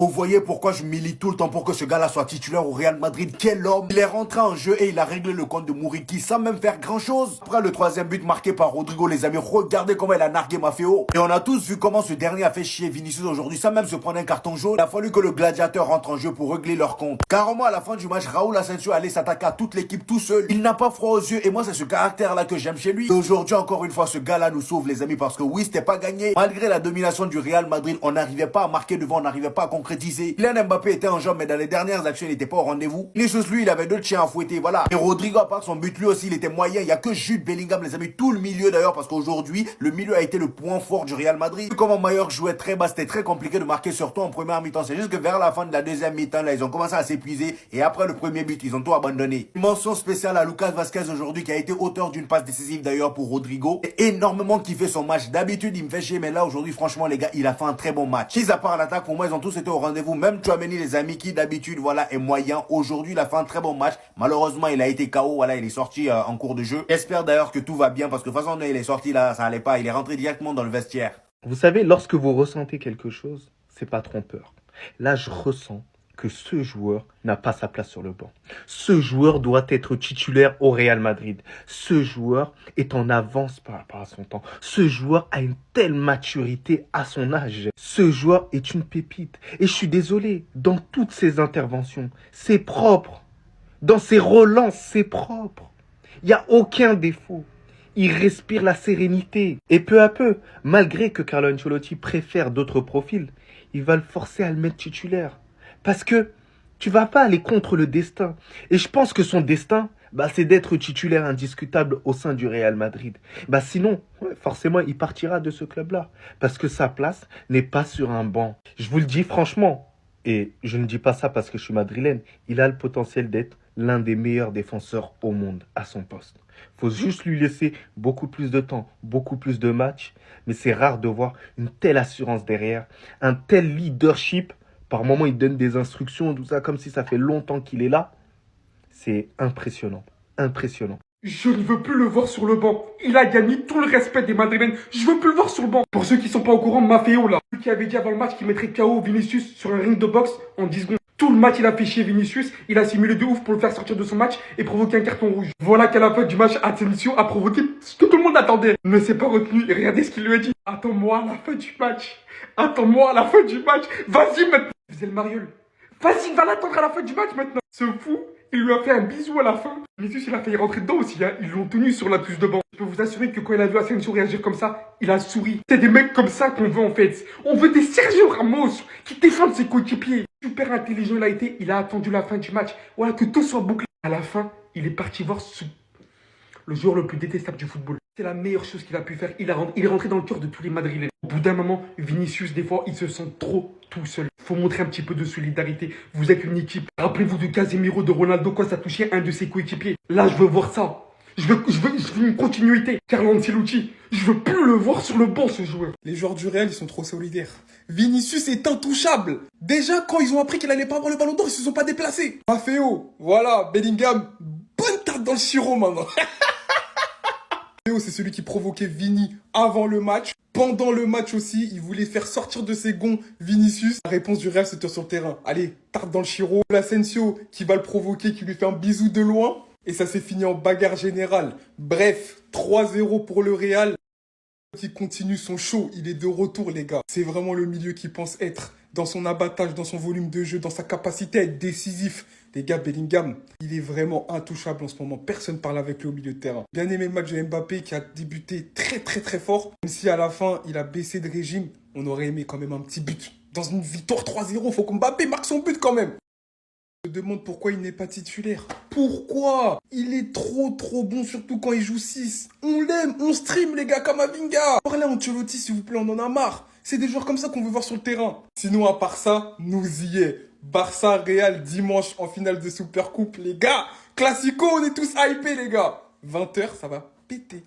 Vous voyez pourquoi je milite tout le temps pour que ce gars-là soit titulaire au Real Madrid. Quel homme! Il est rentré en jeu et il a réglé le compte de Muriqi sans même faire grand-chose. Après le troisième but marqué par Rodrigo, les amis, regardez comment il a nargué Maffeo. Et on a tous vu comment ce dernier a fait chier Vinicius aujourd'hui sans même se prendre un carton jaune. Il a fallu que le gladiateur rentre en jeu pour régler leur compte. Carrément, à la fin du match, Raúl Asensio allait s'attaquer à toute l'équipe tout seul. Il n'a pas froid aux yeux et moi, c'est ce caractère-là que j'aime chez lui. Et aujourd'hui, encore une fois, ce gars-là nous sauve, les amis, parce que oui, c'était pas gagné. Malgré la domination du Real Madrid, on n'arrivait pas à marquer devant, on n'arrivait pas à concrétiser. Kylian Mbappé était en jambes, mais dans les dernières actions, il n'était pas au rendez-vous. Vinicius, lui, il avait d'autres chiens à fouetter, voilà. Et Rodrigo, à part son but, lui aussi, il était moyen. Il y a que Jude Bellingham, les amis, tout le milieu d'ailleurs, parce qu'aujourd'hui, le milieu a été le point fort du Real Madrid. Comment Mallorca jouait très bas, c'était très compliqué de marquer, surtout en première mi-temps. C'est juste que vers la fin de la deuxième mi-temps, là, ils ont commencé à s'épuiser. Et après le premier but, ils ont tout abandonné. Une mention spéciale à Lucas Vazquez aujourd'hui, qui a été auteur d'une passe décisive d'ailleurs pour Rodrigo. Et énormément kiffé son match. D'habitude, il me fait chier, mais là, aujourd'hui, franchement, les gars, il a fait un très bon match. Mis à part l'attaque, pour moi, ils ont tous été au rendez-vous. Même Tchouaméni, les amis, qui d'habitude, voilà, est moyen. Aujourd'hui, il a fait un très bon match. Malheureusement, il a été KO. Voilà, il est sorti en cours de jeu. J'espère d'ailleurs que tout va bien parce que de toute façon, il est sorti là, ça allait pas. Il est rentré directement dans le vestiaire. Vous savez, lorsque vous ressentez quelque chose, c'est pas trompeur. Là, je ressens que ce joueur n'a pas sa place sur le banc. Ce joueur doit être titulaire au Real Madrid. Ce joueur est en avance par rapport à son temps. Ce joueur a une telle maturité à son âge. Ce joueur est une pépite. Et je suis désolé, dans toutes ses interventions, c'est propre. Dans ses relances, c'est propre. Il n'y a aucun défaut. Il respire la sérénité. Et peu à peu, malgré que Carlo Ancelotti préfère d'autres profils, il va le forcer à le mettre titulaire. Parce que tu vas pas aller contre le destin. Et je pense que son destin, c'est d'être titulaire indiscutable au sein du Real Madrid. Sinon, forcément, il partira de ce club-là. Parce que sa place n'est pas sur un banc. Je vous le dis franchement, et je ne dis pas ça parce que je suis madrilène, il a le potentiel d'être l'un des meilleurs défenseurs au monde à son poste. Il faut juste lui laisser beaucoup plus de temps, beaucoup plus de matchs. Mais c'est rare de voir une telle assurance derrière, un tel leadership. Par moments, il donne des instructions, tout ça, comme si ça fait longtemps qu'il est là. C'est impressionnant, impressionnant. Je ne veux plus le voir sur le banc. Il a gagné tout le respect des Madrilènes. Je veux plus le voir sur le banc. Pour ceux qui sont pas au courant, Maffeo là, lui qui avait dit avant le match qu'il mettrait KO Vinicius sur un ring de boxe en 10 secondes. Tout le match, il a fait chier Vinicius. Il a simulé de ouf pour le faire sortir de son match et provoquer un carton rouge. Voilà qu'à la fin du match, Asensio a provoqué ce que tout le monde attendait. Il ne s'est pas retenu. Et regardez ce qu'il lui a dit. Attends-moi à la fin du match. Attends-moi à la fin du match. Vas-y maintenant. Il faisait le mariole. Vas-y, va l'attendre à la fin du match maintenant. Ce fou, il lui a fait un bisou à la fin. Vinicius, il a failli rentrer dedans aussi. Hein. Ils l'ont tenu sur la touche de banc. Je peux vous assurer que quand il a vu Asensio réagir comme ça, il a souri. C'est des mecs comme ça qu'on veut en fait. On veut des Sergio Ramos qui défendent ses coéquipiers. Super intelligent il a été. Il a attendu la fin du match. Voilà, que tout soit bouclé. À la fin, il est parti voir le joueur le plus détestable du football. C'est la meilleure chose qu'il a pu faire. Il est rentré dans le cœur de tous les Madrilènes. Au bout d'un moment, Vinicius, des fois, il se sent trop tout seul. Il faut montrer un petit peu de solidarité. Vous êtes une équipe. Rappelez-vous de Casemiro, de Ronaldo, quand ça touchait un de ses coéquipiers. Là, je veux voir ça. Je veux une continuité. Carlo Ancelotti, je veux plus le voir sur le banc, ce joueur. Les joueurs du Real, ils sont trop solidaires. Vinicius est intouchable. Déjà, quand ils ont appris qu'il allait pas avoir le ballon d'or, ils se sont pas déplacés. Maffeo, voilà, Bellingham, bonne tarte dans le sirop maintenant. C'est celui qui provoquait Vini avant le match. Pendant le match aussi, il voulait faire sortir de ses gonds Vinicius. La réponse du Real, c'était sur le terrain. Allez, tarte dans le chiro. L'Asensio qui va le provoquer, qui lui fait un bisou de loin. Et ça s'est fini en bagarre générale. Bref, 3-0 pour le Real. Qui continue son show. Il est de retour, les gars. C'est vraiment le milieu qui pense être dans son abattage, dans son volume de jeu, dans sa capacité à être décisif. Les gars, Bellingham, il est vraiment intouchable en ce moment. Personne parle avec lui au milieu de terrain. Bien aimé le match de Mbappé qui a débuté très fort. Même si à la fin, il a baissé de régime, on aurait aimé quand même un petit but. Dans une victoire 3-0, il faut que Mbappé marque son but quand même. Je me demande pourquoi il n'est pas titulaire. Pourquoi? Il est trop bon, surtout quand il joue 6. On l'aime, on stream les gars, Kamavinga. Parlez à Ancelotti s'il vous plaît, on en a marre. C'est des joueurs comme ça qu'on veut voir sur le terrain. Sinon, à part ça, nous y est. Barça Real dimanche en finale de Supercoupe, les gars. Classico, on est tous hypés, les gars. 20 h, ça va péter.